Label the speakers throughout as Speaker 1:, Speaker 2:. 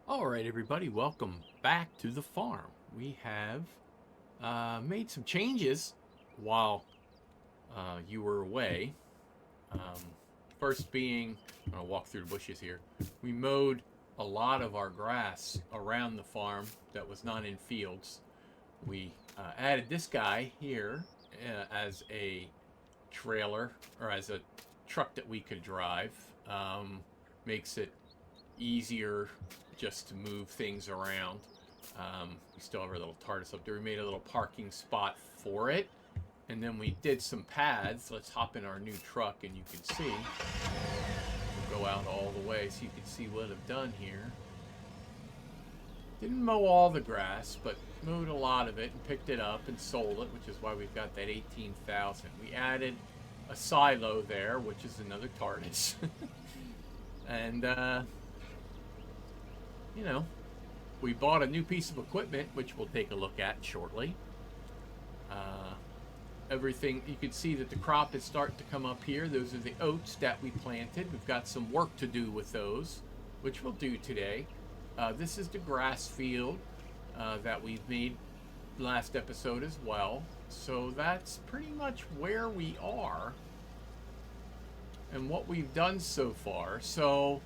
Speaker 1: All right, everybody, welcome back to the farm. We have made some changes while you were away. First being, I'm going to walk through the bushes here. We mowed a lot of our grass around the farm that was not in fields. We added this guy here as a trailer, or as a truck that we could drive. Makes it easier just to move things around. We still have our little TARDIS up there. We made a little parking spot for it. And then we did some paths. Let's hop in our new truck and you can see. We'll go out all the way so you can see what I've done here. Didn't mow all the grass, but mowed a lot of it and picked it up and sold it, which is why we've got that 18,000. We added a silo there, which is another TARDIS. And, you know, we bought a new piece of equipment, which we'll take a look at shortly. Everything, you can see that the crop is starting to come up here. Those are the oats that we planted. We've got some work to do with those, which we'll do today. This is the grass field that we've made last episode as well. So that's pretty much where we are and what we've done so far. So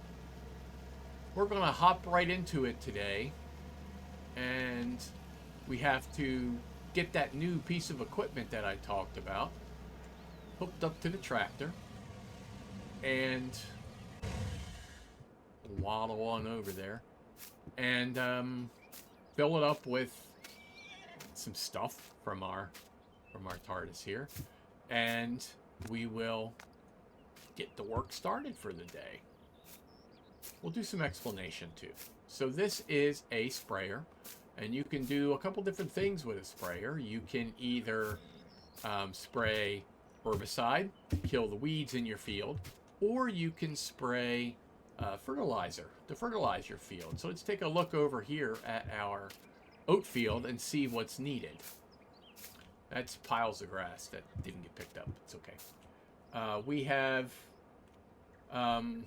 Speaker 1: we're going to hop right into it today, and we have to get that new piece of equipment that I talked about hooked up to the tractor and waddle on over there and fill it up with some stuff from our TARDIS here, and we will get the work started for the day. We'll do some explanation too. So this is a sprayer, and you can do a couple different things with a sprayer. You can either spray herbicide, kill the weeds in your field, or you can spray fertilizer to fertilize your field. So let's take a look over here at our oat field and see what's needed. That's piles of grass that didn't get picked up. It's okay. We have 0%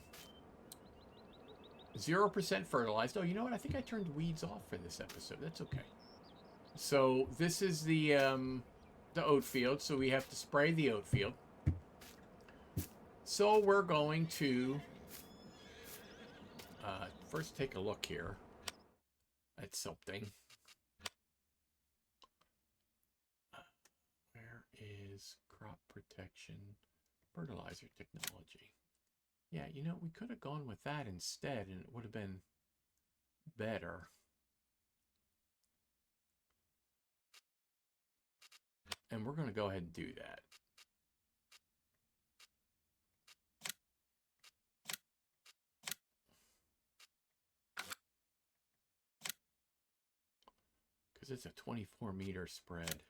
Speaker 1: fertilized. Oh, you know what? I think I turned weeds off for this episode. That's okay. So this is the oat field. So we have to spray the oat field. So we're going to first take a look here at something. Where is crop protection fertilizer technology? Yeah, you know, we could have gone with that instead, and it would have been better. And we're going to go ahead and do that. Because it's a 24-meter spread.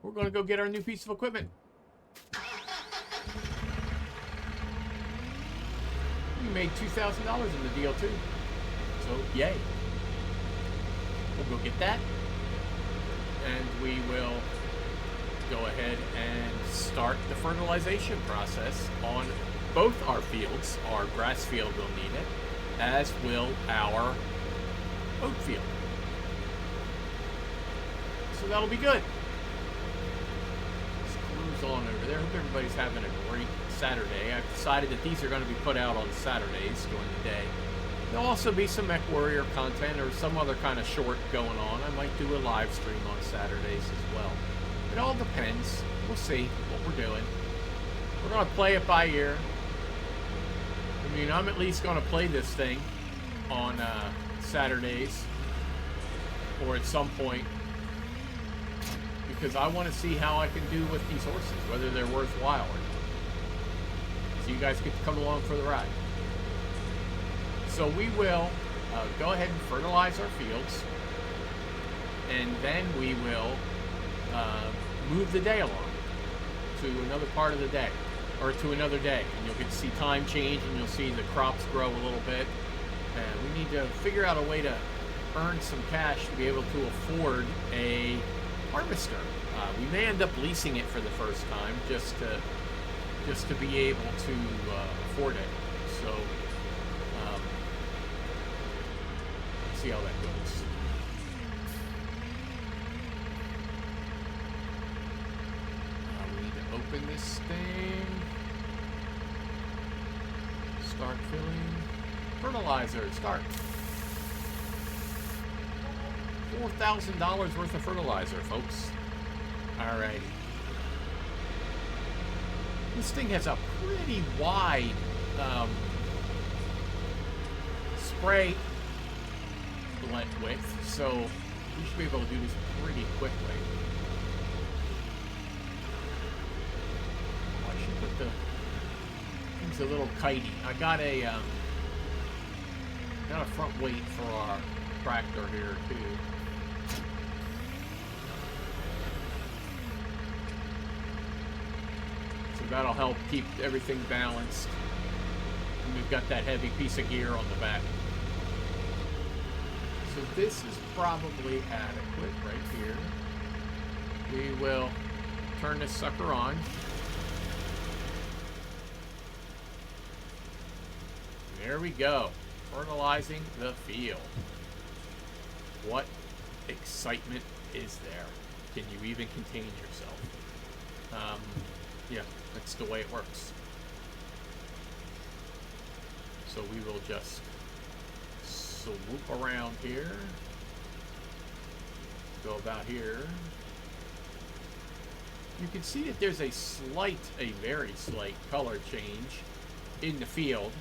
Speaker 1: We're going to go get our new piece of equipment. We made $2,000 in the deal too. So, yay. We'll go get that. And we will go ahead and start the fertilization process on both our fields. Our grass field will need it, as will our oat field. So that'll be good. On over there. Hope everybody's having a great Saturday. I've decided that these are going to be put out on Saturdays during the day. There'll also be some Mech Warrior content or some other kind of short going on. I might do a live stream on Saturdays as well. It all depends. We'll see what we're doing. We're going to play it by ear. I mean, I'm at least going to play this thing on Saturdays or at some point, because I want to see how I can do with these horses, whether they're worthwhile or not. So you guys get to come along for the ride. So we will go ahead and fertilize our fields, and then we will move the day along to another part of the day, or to another day, and you'll get to see time change, and you'll see the crops grow a little bit. And we need to figure out a way to earn some cash to be able to afford a harvester. We may end up leasing it for the first time just to be able to afford it. So let's see how that goes. We need to open this thing. Start filling. Fertilizer, start. $4,000 worth of fertilizer, folks. Alrighty. This thing has a pretty wide spray width, so we should be able to do this pretty quickly. Oh, I should put the thing's a little kitey. I got a front weight for our tractor here too. So that'll help keep everything balanced. And we've got that heavy piece of gear on the back. So this is probably adequate right here. We will turn this sucker on. There we go. Fertilizing the field. What excitement is there? Can you even contain yourself? Yeah, that's the way it works. So we will just swoop around here. Go about here. You can see that there's a very slight color change in the field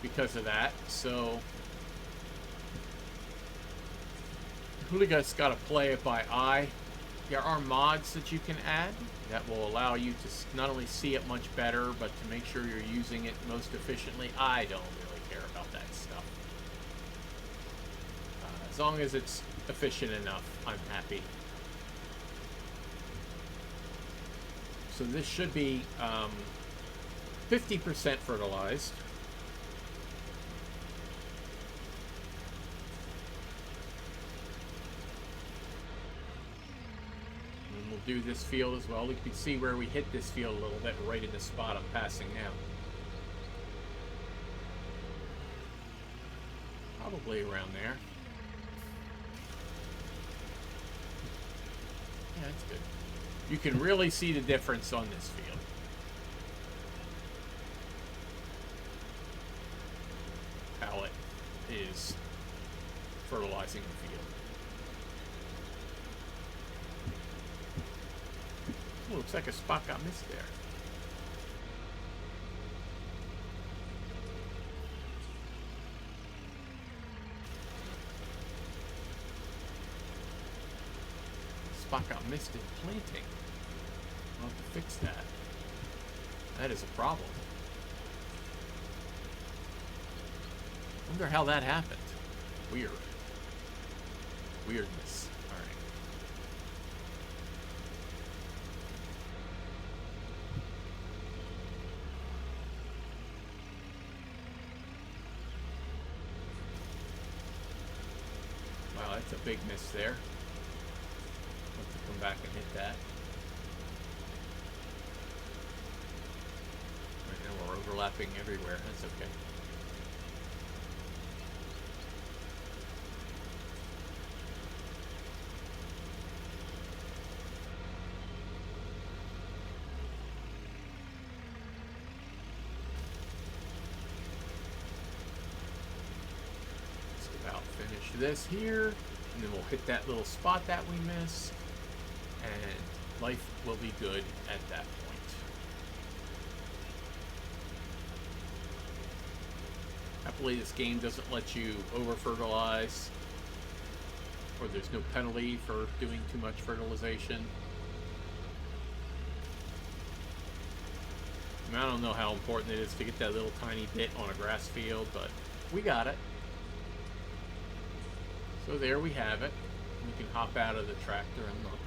Speaker 1: because of that. So really just got to play it by eye. There are mods that you can add that will allow you to not only see it much better, but to make sure you're using it most efficiently. I don't really care about that stuff. As long as it's efficient enough, I'm happy. So this should be 50% fertilized. Do this field as well. We can see where we hit this field a little bit right in the spot I'm passing now. Probably around there. Yeah, that's good. You can really see the difference on this field. How it is fertilizing the field. Oh, looks like a spot got missed there. Spot got missed in planting. I'll have to fix that. That is a problem. Wonder how that happened. Weird. Weirdness. That's a big miss there. I'll have to come back and hit that. Right now we're overlapping everywhere. That's okay. Just about finish this here. And then we'll hit that little spot that we missed, and life will be good at that point. Happily, this game doesn't let you over-fertilize, or there's no penalty for doing too much fertilization. I mean, I don't know how important it is to get that little tiny bit on a grass field, but we got it. So there we have it. We can hop out of the tractor and look.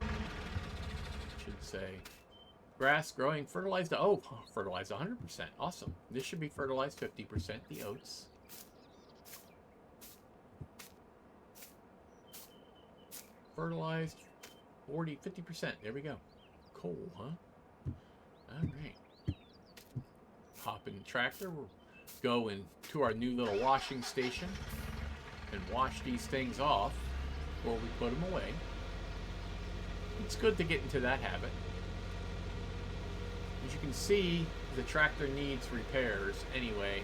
Speaker 1: It should say Grass growing, fertilized. Oh, fertilized 100%. Awesome. This should be fertilized 50%. The oats. Fertilized 40, 50%. There we go. Coal, huh? All right. Hop in the tractor. We'll go into our new little washing station and wash these things off before we put them away. It's good to get into that habit. As you can see, the tractor needs repairs anyway,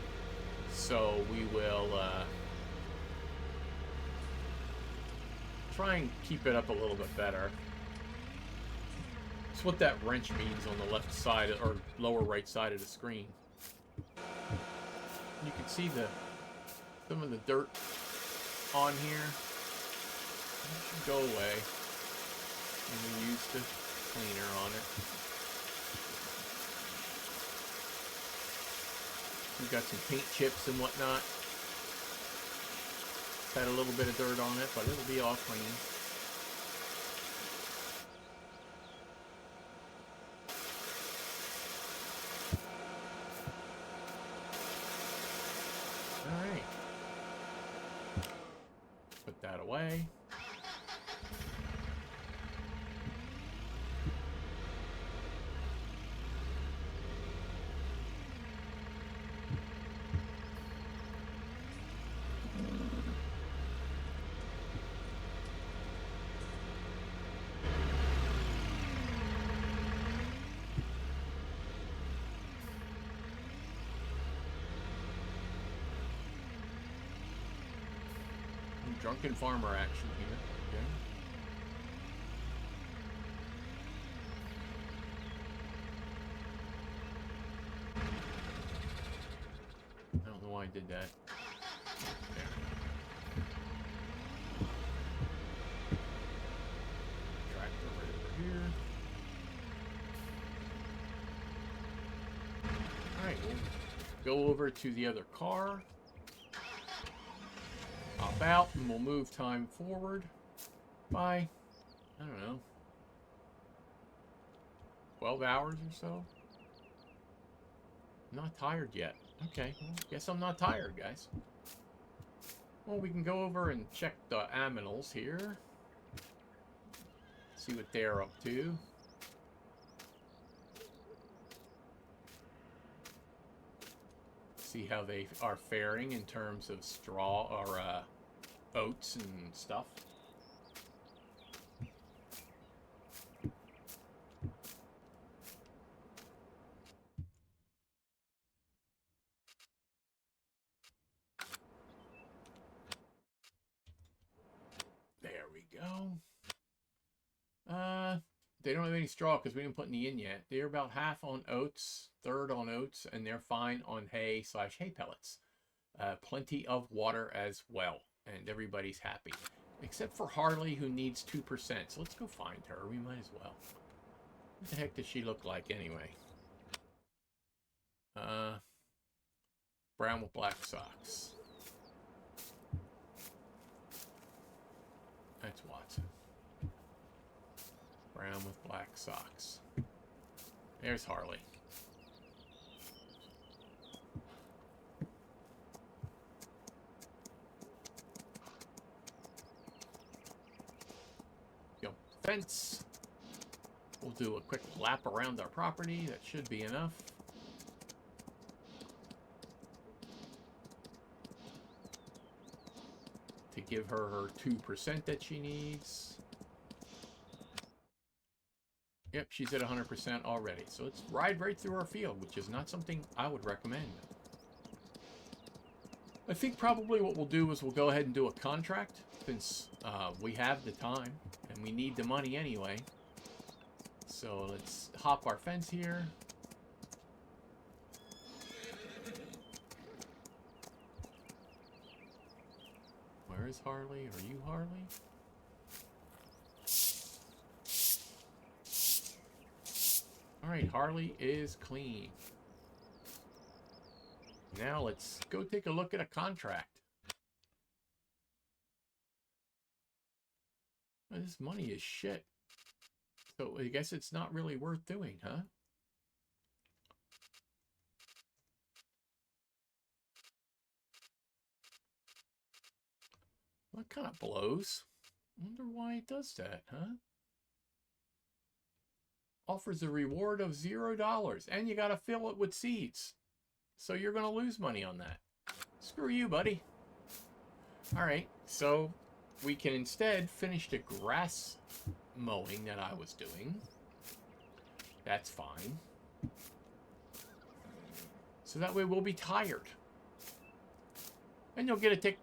Speaker 1: so we will try and keep it up a little bit better. It's what that wrench means on the left side or lower right side of the screen. You can see some of the dirt on here. It should go away. And we use the cleaner on it. We've got some paint chips and whatnot. Had a little bit of dirt on it, but it'll be all clean. All right. Put that away. Drunken farmer action here. Okay. I don't know why I did that. There. Tractor right over here. Alright, we'll go over to the other car. Hop out, and we'll move time forward by, I don't know, 12 hours or so. I'm not tired yet. Okay, well, guess I'm not tired, guys. Well, we can go over and check the aminals here. See what they're up to. See how they are faring in terms of straw or oats and stuff. There we go. They don't have any straw because we didn't put any in yet. They're about half on oats, third on oats, and they're fine on hay/hay pellets. Plenty of water as well, and everybody's happy. Except for Harley, who needs 2%. So let's go find her. We might as well. What the heck does she look like anyway? Brown with black socks. That's Watson. Brown with black socks. There's Harley. Go fence. We'll do a quick lap around our property. That should be enough. To give her 2% that she needs. Yep, she's at 100% already. So let's ride right through our field, which is not something I would recommend. I think probably what we'll do is we'll go ahead and do a contract, since we have the time and we need the money anyway. So let's hop our fence here. Where is Harley? Are you Harley? Alright, Harley is clean. Now let's go take a look at a contract. This money is shit. So I guess it's not really worth doing, huh? That kind of blows. Wonder why it does that, huh? Offers a reward of $0, and you gotta fill it with seeds. So you're gonna lose money on that. Screw you, buddy. Alright, so we can instead finish the grass mowing that I was doing. That's fine. So that way we'll be tired. And you'll get a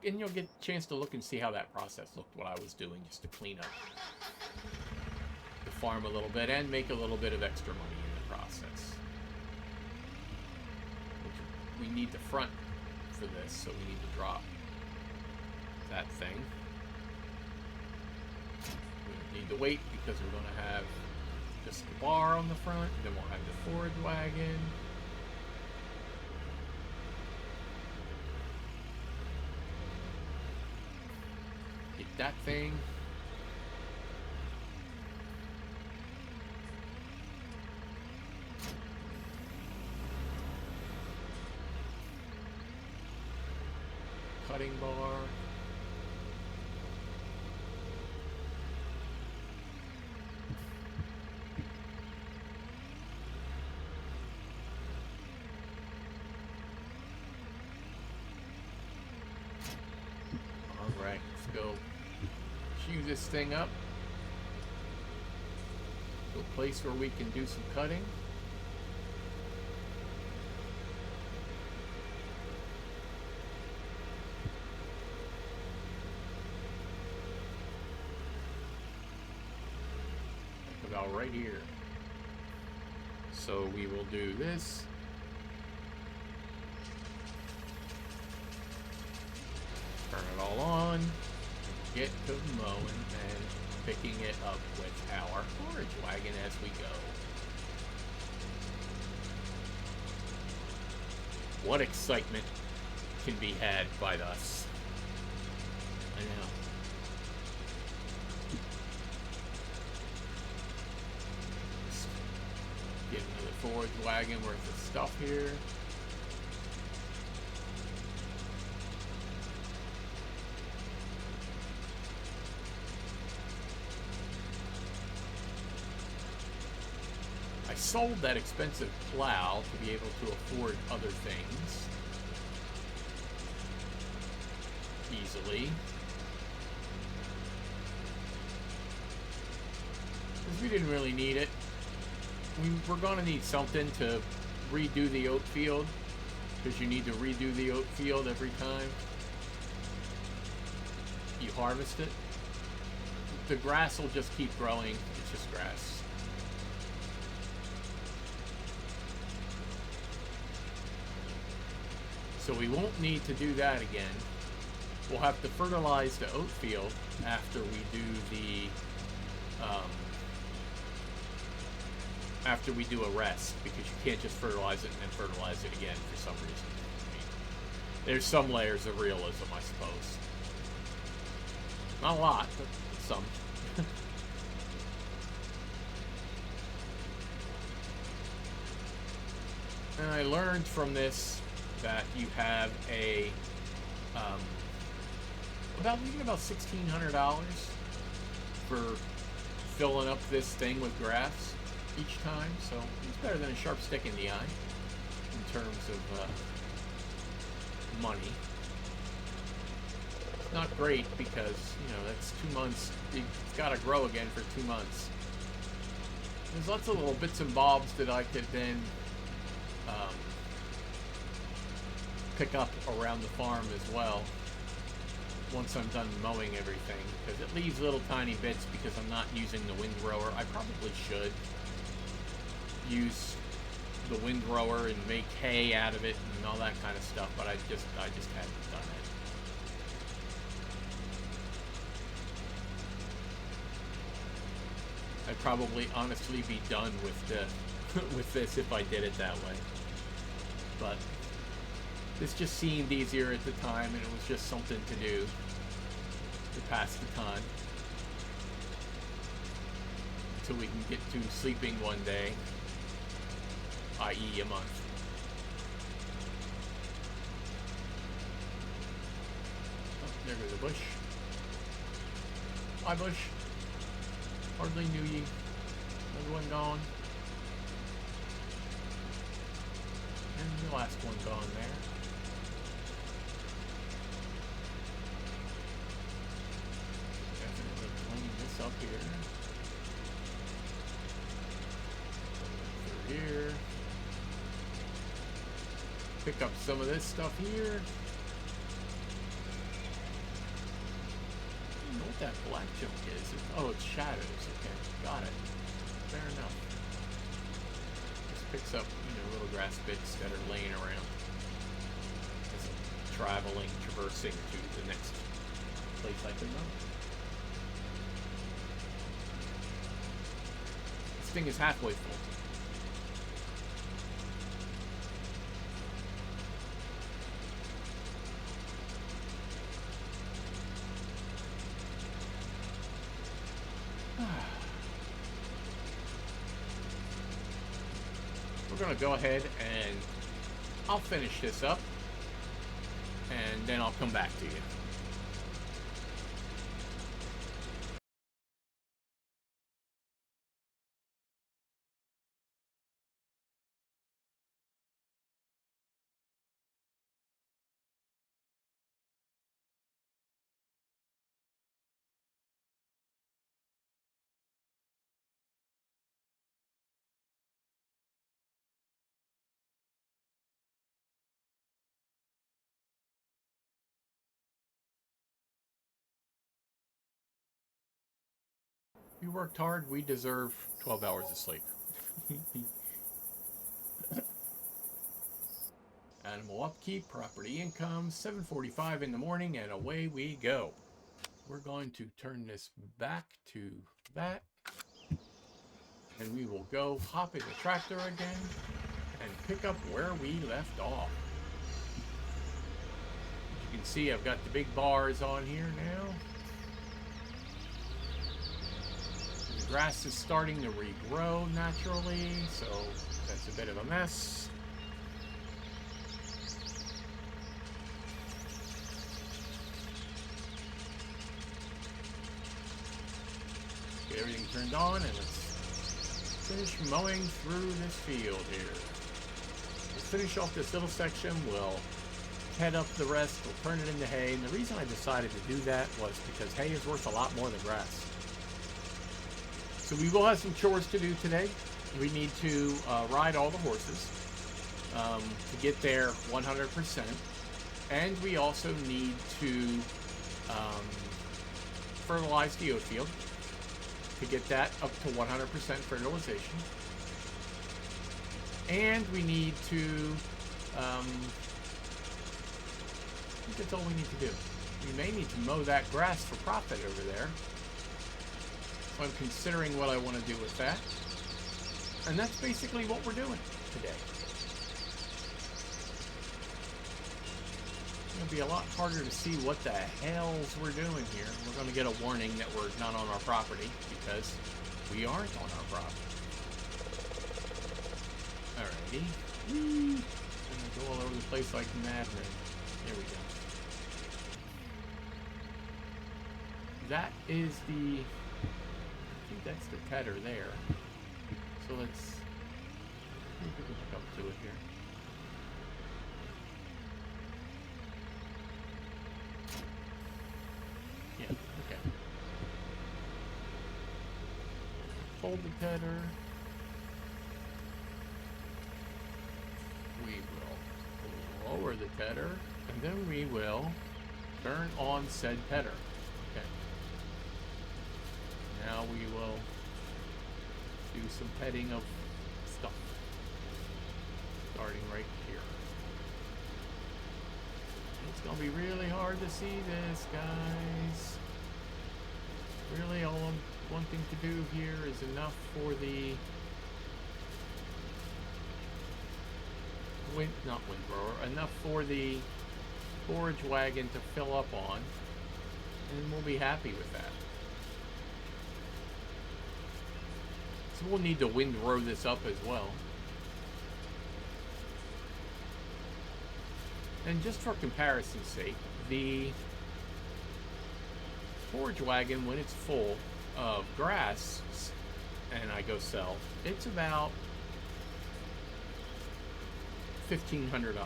Speaker 1: chance to look and see how that process looked, what I was doing, just to clean up the farm a little bit and make a little bit of extra money in the process. We need the front for this, so we need to drop that thing. We don't need the weight because we're going to have just the bar on the front, then we'll have the forage wagon. Get that thing. Cutting bar. Alright, let's go chew this thing up to a place where we can do some cutting. About right here. So we will do this. Turn it all on. Get to mowing and picking it up with our forage wagon as we go. What excitement can be had by us? I know. Just get another forage wagon worth of stuff here. I sold that expensive plow to be able to afford other things easily. Because we didn't really need it. We're going to need something to redo the oat field, because you need to redo the oat field every time you harvest it. The grass will just keep growing. It's just grass. So we won't need to do that again. We'll have to fertilize the oat field after we do the after we do a rest, because you can't just fertilize it and then fertilize it again for some reason. I mean, there's some layers of realism, I suppose. Not a lot, but some. And I learned from this that you have a about $1,600 for filling up this thing with grass each time, so it's better than a sharp stick in the eye in terms of money. It's not great because, you know, that's 2 months. It's got to grow again for 2 months. There's lots of little bits and bobs that I could then pick up around the farm as well once I'm done mowing everything, because it leaves little tiny bits because I'm not using the windrower. I probably should use the windrower and make hay out of it and all that kind of stuff, but I just haven't done it. I'd probably honestly be done with the with this if I did it that way, but this just seemed easier at the time, and it was just something to do to pass the time until we can get to sleeping one day, i.e. a month. Oh, there goes a bush. Hi, Bush. Hardly knew ye. Another one gone. And the last one gone there. Definitely clean this up here. Through here. Pick up some of this stuff here. I don't know what that black junk is. Oh, it's shadows. Okay, got it. Fair enough. This picks up, little grass bits that are laying around as I'm traversing to the next place I can run. This thing is halfway full. We're going to go ahead and I'll finish this up and then I'll come back to you. We worked hard, we deserve 12 hours of sleep. Animal upkeep, property income, 7:45 in the morning, and away we go. We're going to turn this back to that, and we will go hop in the tractor again and pick up where we left off. As you can see, I've got the big bars on here now. The grass is starting to regrow naturally, so that's a bit of a mess. Get everything turned on and let's finish mowing through this field here. We'll finish off this little section, we'll head up the rest, we'll turn it into hay. And the reason I decided to do that was because hay is worth a lot more than grass. So we will have some chores to do today. We need to ride all the horses to get there 100%. And we also need to fertilize the oat field to get that up to 100% fertilization. And we need to, I think that's all we need to do. We may need to mow that grass for profit over there. So I'm considering what I want to do with that. And that's basically what we're doing today. It's going to be a lot harder to see what the hells we're doing here. We're going to get a warning that we're not on our property because we aren't on our property. Alrighty. Woo! Gonna go all over the place like madmen. There we go. That is the... I think that's the cutter there. So let's hook up to it here. Yeah, okay. Fold the cutter. We will lower the cutter, and then we will turn on said cutter. Okay. Now we will do some petting of stuff. Starting right here. It's gonna be really hard to see this, guys. Really, all I'm wanting to do here is enough for the not windbrower, enough for the forage wagon to fill up on, and we'll be happy with that. So we'll need to windrow this up as well. And just for comparison's sake, the forage wagon, when it's full of grass and I go sell, it's about $1,500. Okay.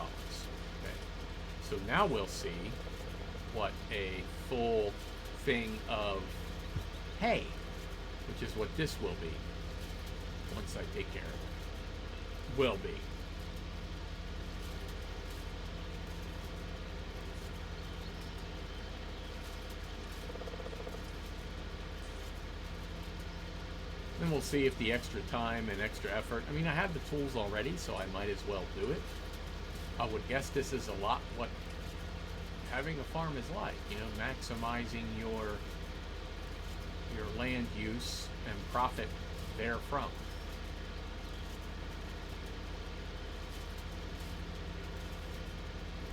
Speaker 1: So now we'll see what a full thing of hay, which is what this will be once I take care of it, will be. Then we'll see if the extra time and extra effort, I mean, I have the tools already, so I might as well do it. I would guess this is a lot what having a farm is like, you know, maximizing your land use and profit therefrom.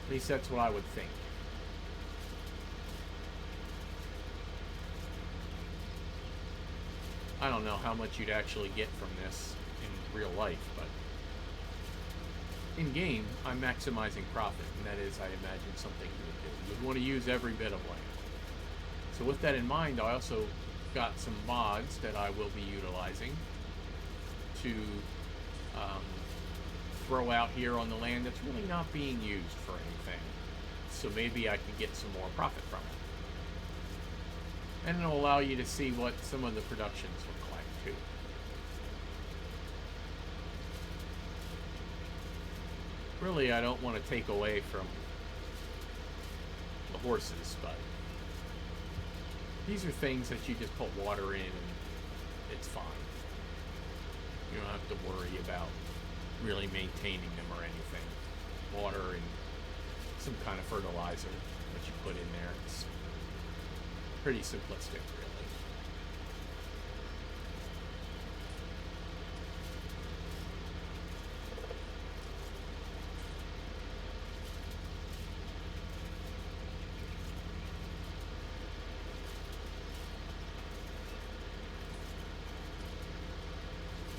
Speaker 1: At least that's what I would think. I don't know how much you'd actually get from this in real life, but in game, I'm maximizing profit, and that is, I imagine, something you would do. You'd want to use every bit of land. So with that in mind, I also got some mods that I will be utilizing to throw out here on the land that's really not being used for anything. So maybe I could get some more profit from it. And it'll allow you to see what some of the productions look like too. Really, I don't want to take away from the horses, but these are things that you just put water in and it's fine. You don't have to worry about really maintaining them or anything. Water and some kind of fertilizer that you put in there. It's pretty simplistic, really.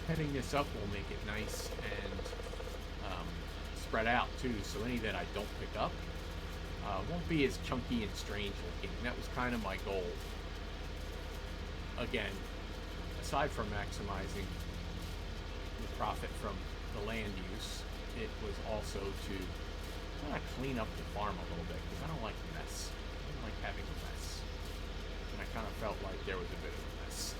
Speaker 1: Heading this up will make it nice and spread out too, so any that I don't pick up won't be as chunky and strange looking. That was kind of my goal. Again, aside from maximizing the profit from the land use, it was also to kind of clean up the farm a little bit, because I don't like a mess. I don't like having a mess. And I kind of felt like there was a bit of a mess.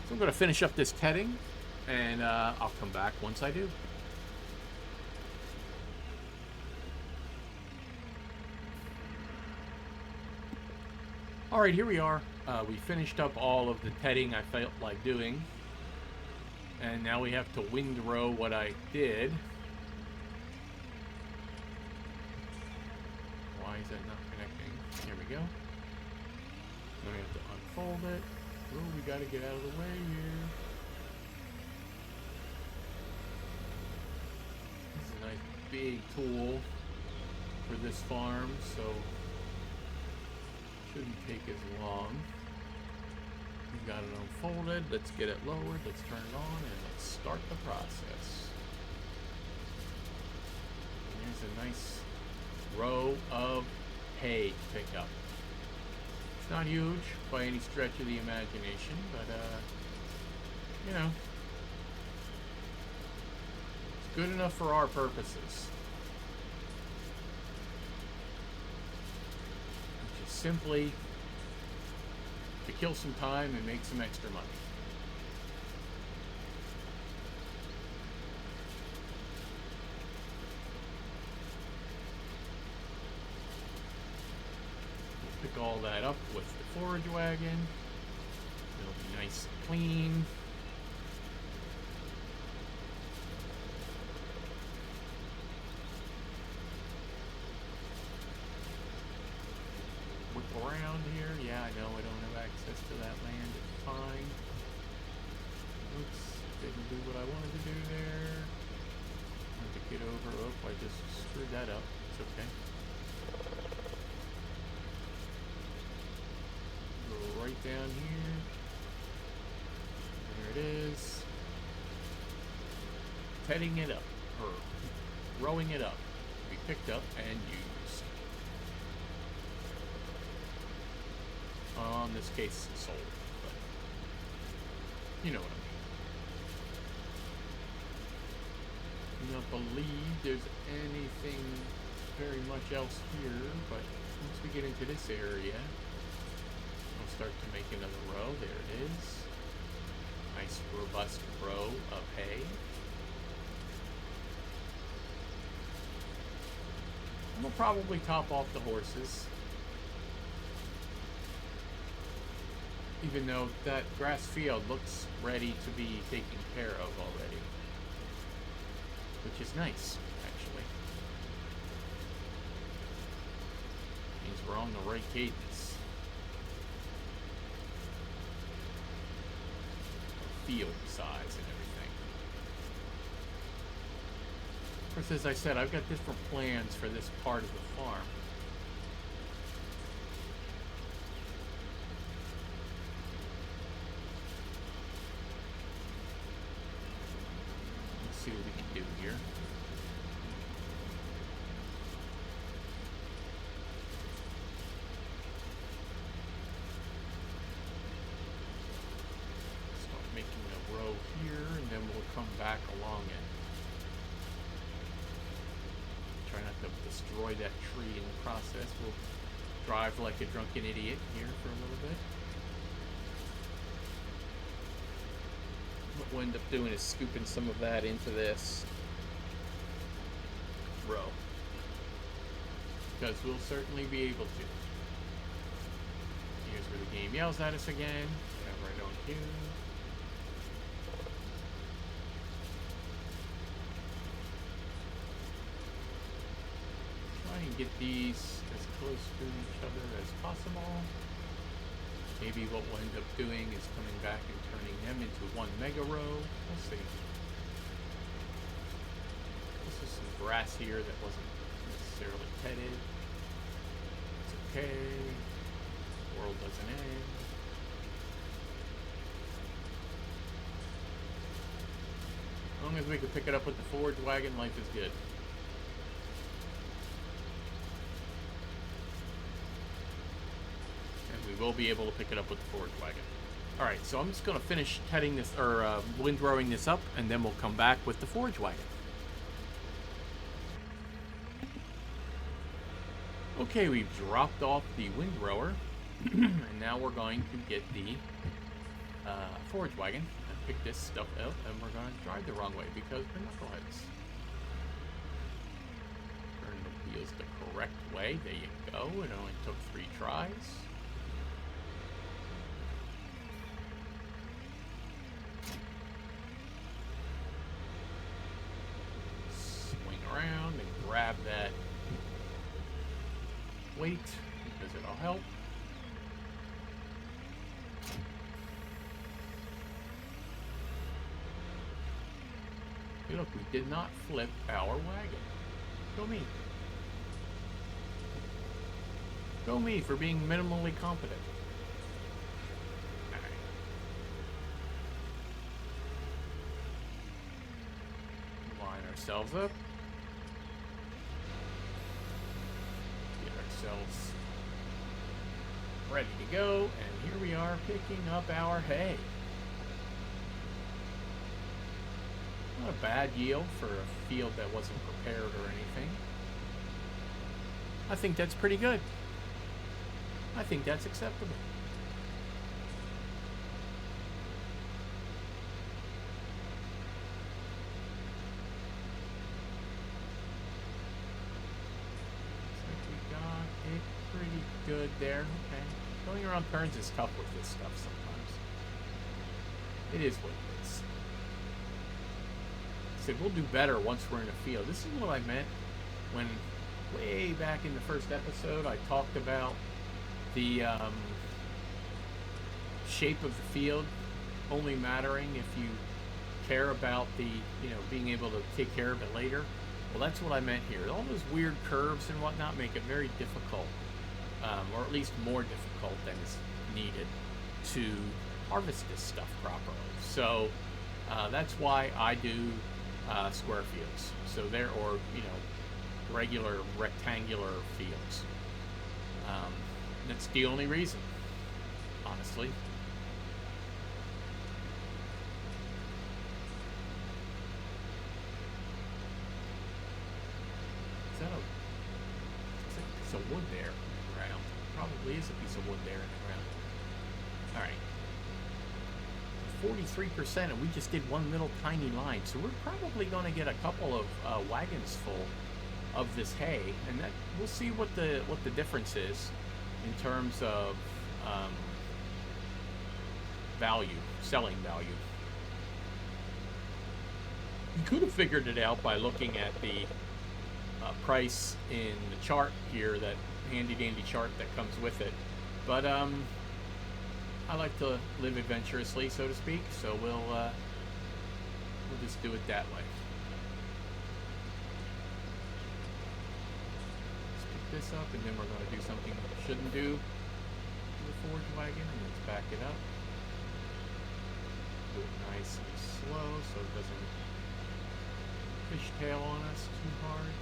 Speaker 1: So I'm going to finish up this tedding, and I'll come back once I do. Alright, here we are. We finished up all of the tedding I felt like doing. And now we have to windrow what I did. Why is that not connecting? Here we go. Now we have to unfold it. Oh, we gotta get out of the way here. This is a nice big tool for this farm, so shouldn't take as long. We've got it unfolded. Let's get it lowered. Let's turn it on and let's start the process. And here's a nice row of hay to pick up. It's not huge by any stretch of the imagination, but you know, it's good enough for our purposes. Which is simply to kill some time and make some extra money. Pick all that up with the forage wagon. It'll be nice and clean. Whip around here. Yeah, I know I don't have access to that land. It's fine. Oops, didn't do what I wanted to do there. I had to get over. Oh, I just screwed that up. It's okay. Right down here. There it is. Tedding it up. or rowing it up to be picked up and used. In this case, sold, but you know what I mean. I don't believe there's anything very much else here, but once we get into this area, I'll start to make another row. There it is. Nice robust row of hay. I'm gonna probably top off the horses, even though that grass field looks ready to be taken care of already, which is nice, actually. Means we're on the right cadence. Field size and everything. Of course, as I said, I've got different plans for this part of the farm. Let's see what we can do here. Here, and then we'll come back along it. Try not to destroy that tree in the process. We'll drive like a drunken idiot here for a little bit. What we'll end up doing is scooping some of that into this row, because we'll certainly be able to. Here's where the game yells at us again. Right on cue. Get these as close to each other as possible. Maybe what we'll end up doing is coming back and turning them into one mega row. We'll see. This is some grass here that wasn't necessarily petted. It's okay. The world doesn't end. As long as we can pick it up with the forage wagon, life is good. We will be able to pick it up with the forage wagon. Alright, so I'm just going to finish heading this, or windrowing this up, and then we'll come back with the forage wagon. Okay, we've dropped off the windrower, and now we're going to get the forage wagon and pick this stuff up, and we're going to drive the wrong way because we're knuckleheads. Turn the wheels the correct way. There you go. It only took 3 tries. Around and grab that weight because it'll help. Hey, look, we did not flip our wagon. Go me. Go me for being minimally competent. Alright. Line ourselves up. Ready to go, and here we are picking up our hay. Not a bad yield for a field that wasn't prepared or anything. I think that's pretty good. I think that's acceptable. Good there. Okay. Going around turns is tough with this stuff sometimes. It is what it is. I said we'll do better once we're in a field. This is what I meant when way back in the first episode I talked about the shape of the field only mattering if you care about the, being able to take care of it later. Well, that's what I meant here. All those weird curves and whatnot make it very difficult. Or at least more difficult than is needed to harvest this stuff properly. So that's why I do square fields. So there, or regular rectangular fields. That's the only reason, honestly. Is that it's a piece of wood there in the ground? Probably is a piece of wood there in the ground. All right. 43%, and we just did one little tiny line, so we're probably going to get a couple of wagons full of this hay, and that we'll see what the difference is in terms of value, selling value. You could have figured it out by looking at the price in the chart here, that handy dandy chart that comes with it, but I like to live adventurously, so to speak, so we'll just do it that way. Let's pick this up, and then we're going to do something we shouldn't do to the forage wagon, and let's back it up. Do it nice and slow so it doesn't fishtail on us too hard.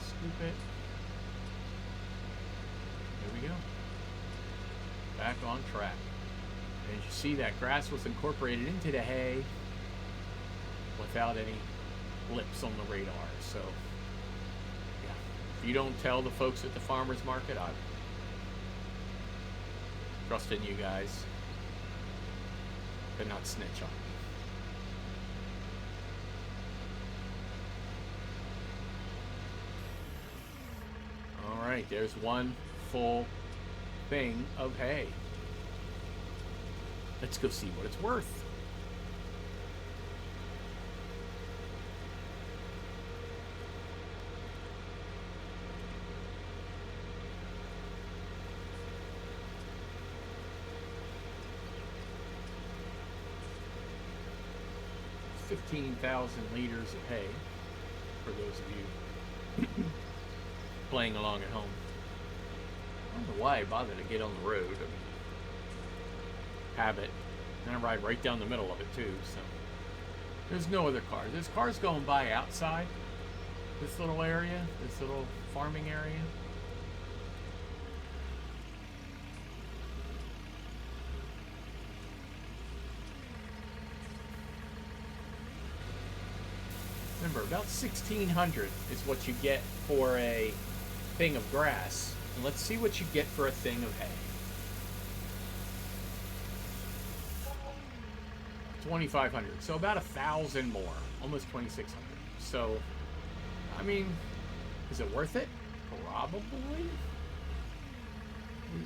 Speaker 1: Scoop it. There we go. Back on track. And as you see, that grass was incorporated into the hay without any blips on the radar. So, yeah. If you don't tell the folks at the farmer's market, I trust in you guys to not snitch on me. Alright, there's one full thing of hay. Let's go see what it's worth. It's 15,000 liters of hay, for those of you playing along at home. I don't know why I bother to get on the road. I mean, habit. And I ride right down the middle of it too, so there's no other cars. There's cars going by outside this little area, this little farming area. Remember, about 1,600 is what you get for a thing of grass. And let's see what you get for a thing of hay. 2,500. So about 1,000 more. Almost 2,600. So, I mean, is it worth it? Probably.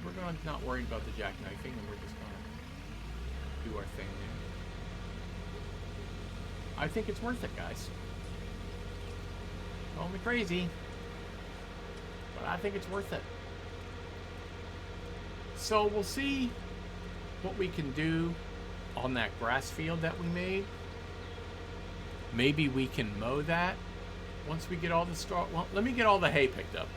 Speaker 1: We're going to not worry about the jackknifing, and we're just going to do our thing there. I think it's worth it, guys. Call me crazy, but I think it's worth it. So we'll see what we can do on that grass field that we made. Maybe we can mow that once we get all the straw. Well, let me get all the hay picked up,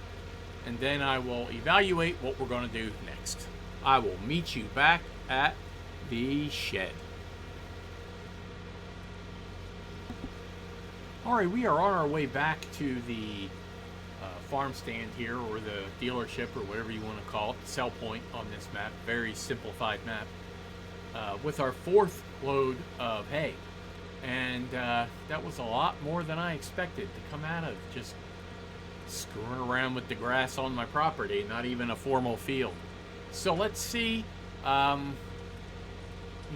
Speaker 1: and then I will evaluate what we're going to do next. I will meet you back at the shed. Alright, we are on our way back to the farm stand here, or the dealership, or whatever you want to call it, sell point on this map, very simplified map, with our fourth load of hay. And that was a lot more than I expected to come out of just screwing around with the grass on my property, not even a formal field. So let's see. You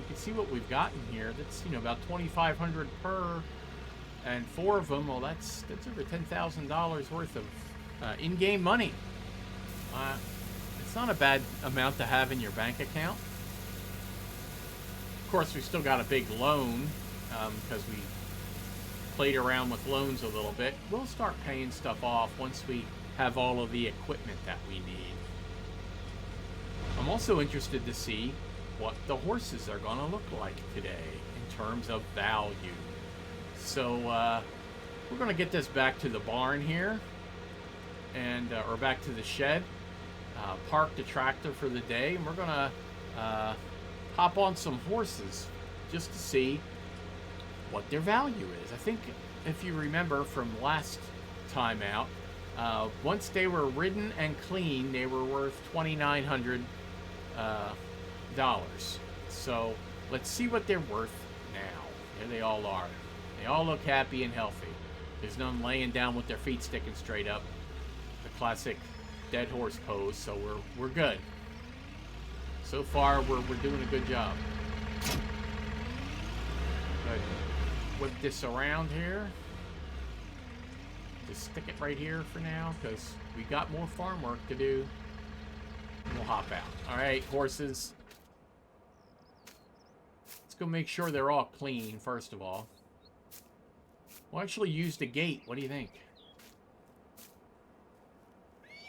Speaker 1: can see what we've gotten here. That's, about $2,500 per. And 4 of them, well, that's over $10,000 worth of in-game money. It's not a bad amount to have in your bank account. Of course, we still got a big loan because we played around with loans a little bit. We'll start paying stuff off once we have all of the equipment that we need. I'm also interested to see what the horses are going to look like today in terms of value. So we're going to get this back to the barn here, and or back to the shed. park the tractor for the day, and we're gonna hop on some horses just to see what their value is. I think if you remember from last time out, once they were ridden and clean, they were worth $2,900. So let's see what they're worth now. There they all are. They all look happy and healthy. There's none laying down with their feet sticking straight up. The classic dead horse pose. So we're good. So far, we're doing a good job. Good. Whip this around here. Just stick it right here for now, because we got more farm work to do. We'll hop out. All right, horses. Let's go make sure they're all clean, first of all. We'll actually use the gate. What do you think?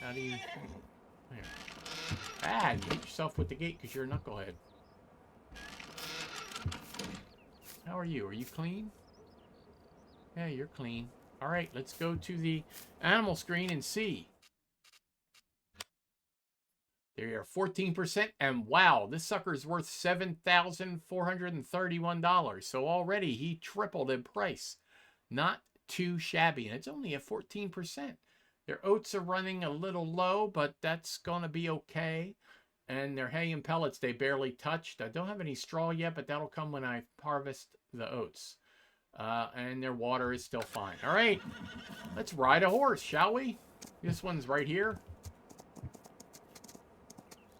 Speaker 1: How do you... Here. Ah, you hit yourself with the gate because you're a knucklehead. How are you? Are you clean? Yeah, you're clean. All right, let's go to the animal screen and see. There you are, 14%, and wow, this sucker's worth $7,431. So already he tripled in price. Not too shabby, and it's only at 14%. Their oats are running a little low, but that's going to be okay. And their hay and pellets, they barely touched. I don't have any straw yet, but that'll come when I harvest the oats. And their water is still fine. All right, let's ride a horse, shall we? This one's right here.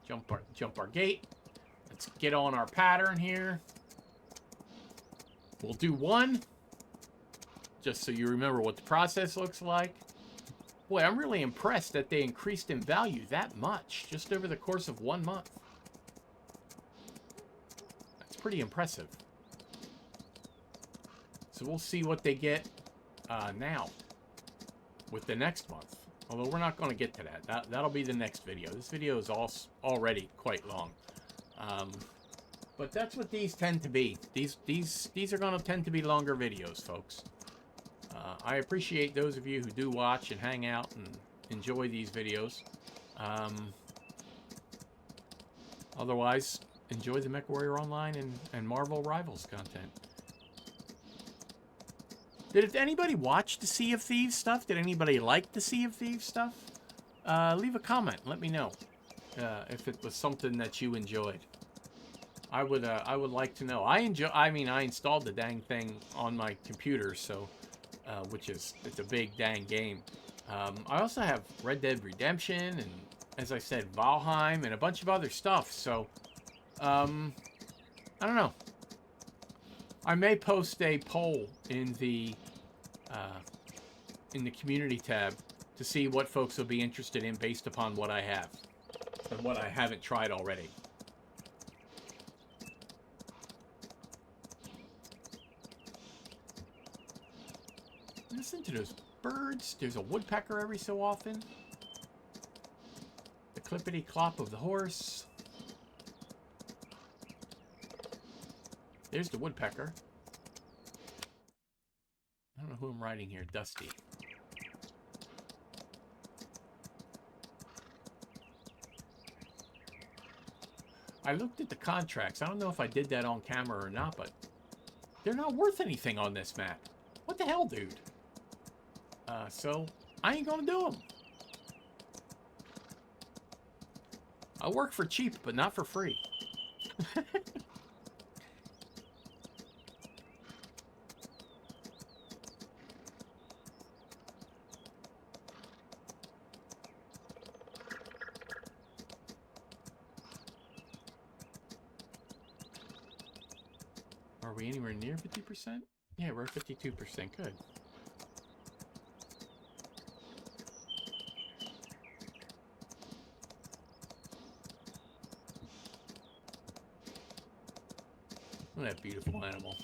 Speaker 1: Jump our gate. Let's get on our pattern here. We'll do one, just so you remember what the process looks like. Boy, I'm really impressed that they increased in value that much just over the course of 1 month. That's pretty impressive. So we'll see what they get now with the next month. Although we're not going to get to that. That'll be the next video. This video is already quite long. But that's what these tend to be. These are going to tend to be longer videos, folks. I appreciate those of you who do watch and hang out and enjoy these videos. Otherwise, enjoy the MechWarrior Online and Marvel Rivals content. Did anybody watch the Sea of Thieves stuff? Did anybody like the Sea of Thieves stuff? Leave a comment. Let me know if it was something that you enjoyed. I would like to know. I installed the dang thing on my computer, so it's a big dang game. I also have Red Dead Redemption and, as I said, Valheim and a bunch of other stuff. So I don't know. I may post a poll in the community tab to see what folks will be interested in based upon what I have and what I haven't tried already. Listen to those birds. There's a woodpecker every so often. The clippity clop of the horse. There's the woodpecker. I don't know who I'm riding here. Dusty. I looked at the contracts. I don't know if I did that on camera or not, but they're not worth anything on this map. What the hell, dude? So I ain't gonna do them. I work for cheap, but not for free. Are we anywhere near 50%? Yeah, we're at 52%. Good. Look at that beautiful animal.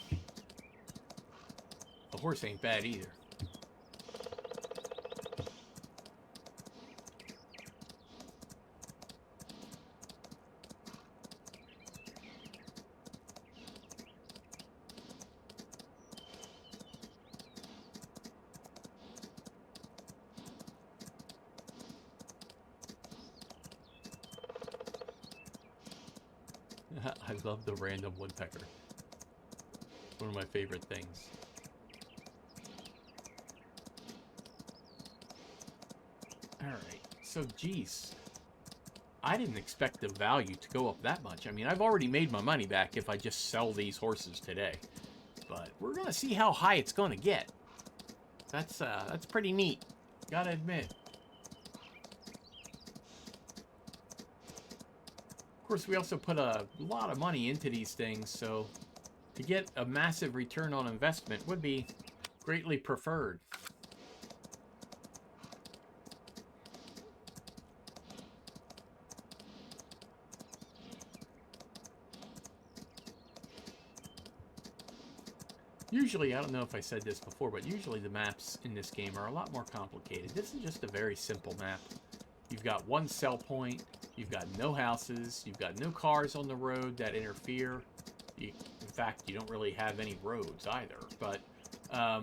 Speaker 1: The horse ain't bad either. I love the random woodpecker. One of my favorite things. Alright, so geez. I didn't expect the value to go up that much. I mean, I've already made my money back if I just sell these horses today. But we're going to see how high it's going to get. That's pretty neat. Gotta admit. Of course, we also put a lot of money into these things, so to get a massive return on investment would be greatly preferred. Usually, I don't know if I said this before, but usually the maps in this game are a lot more complicated. This is just a very simple map. You've got one sell point, you've got no houses, you've got no cars on the road that interfere. In fact, you don't really have any roads either, but I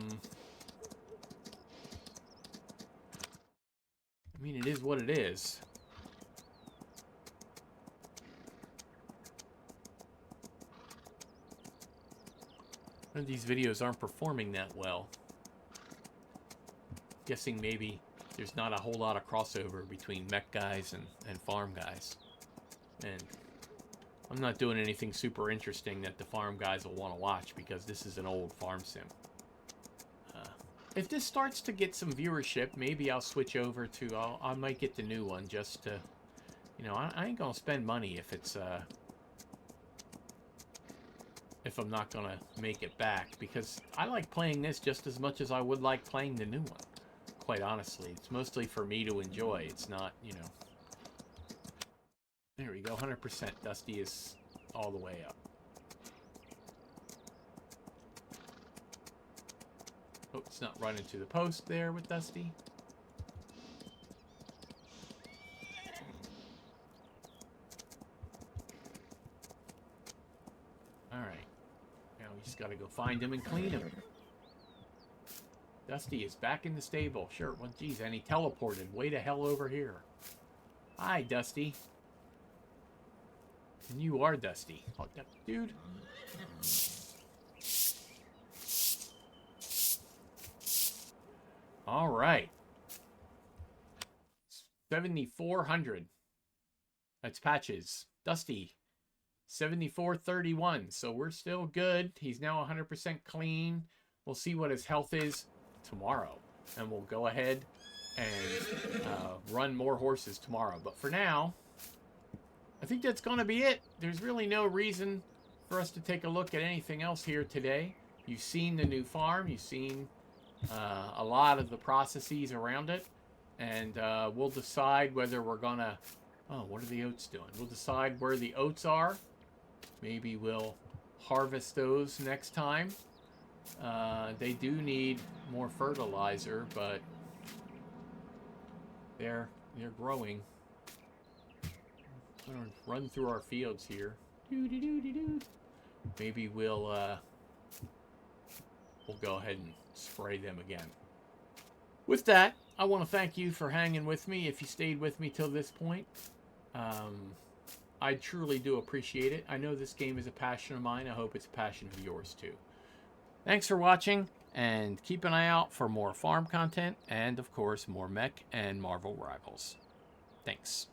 Speaker 1: mean, it is what it is. And these videos aren't performing that well. Guessing maybe there's not a whole lot of crossover between mech guys and farm guys. And I'm not doing anything super interesting that the farm guys will want to watch because this is an old farm sim. If this starts to get some viewership, maybe I'll switch over to... I might get the new one just to... You know, I ain't gonna spend money if it's... if I'm not gonna make it back, because I like playing this just as much as I would like playing the new one. Quite honestly, it's mostly for me to enjoy. It's not, you know. There we go, 100%. Dusty is all the way up. Oh, it's not running to the post there with Dusty. All right. Now we just got to go find him and clean him. Dusty is back in the stable. Sure, well, geez, and he teleported way to hell over here. Hi, Dusty. And you are Dusty. Oh, dude. All right. 7,400. That's Patches. Dusty. 7431. So we're still good. He's now 100% clean. We'll see what his health is tomorrow. And we'll go ahead and run more horses tomorrow. But for now, I think that's going to be it. There's really no reason for us to take a look at anything else here today. You've seen the new farm. You've seen a lot of the processes around it. And we'll decide whether we're going to... Oh, what are the oats doing? We'll decide where the oats are. Maybe we'll harvest those next time. They do need more fertilizer, but they're growing. I'm gonna run through our fields here. Maybe we'll go ahead and spray them again. With that, I want to thank you for hanging with me. If you stayed with me till this point, I truly do appreciate it. I know this game is a passion of mine. I hope it's a passion of yours too. Thanks for watching, and keep an eye out for more farm content and, of course, more mech and Marvel Rivals. Thanks.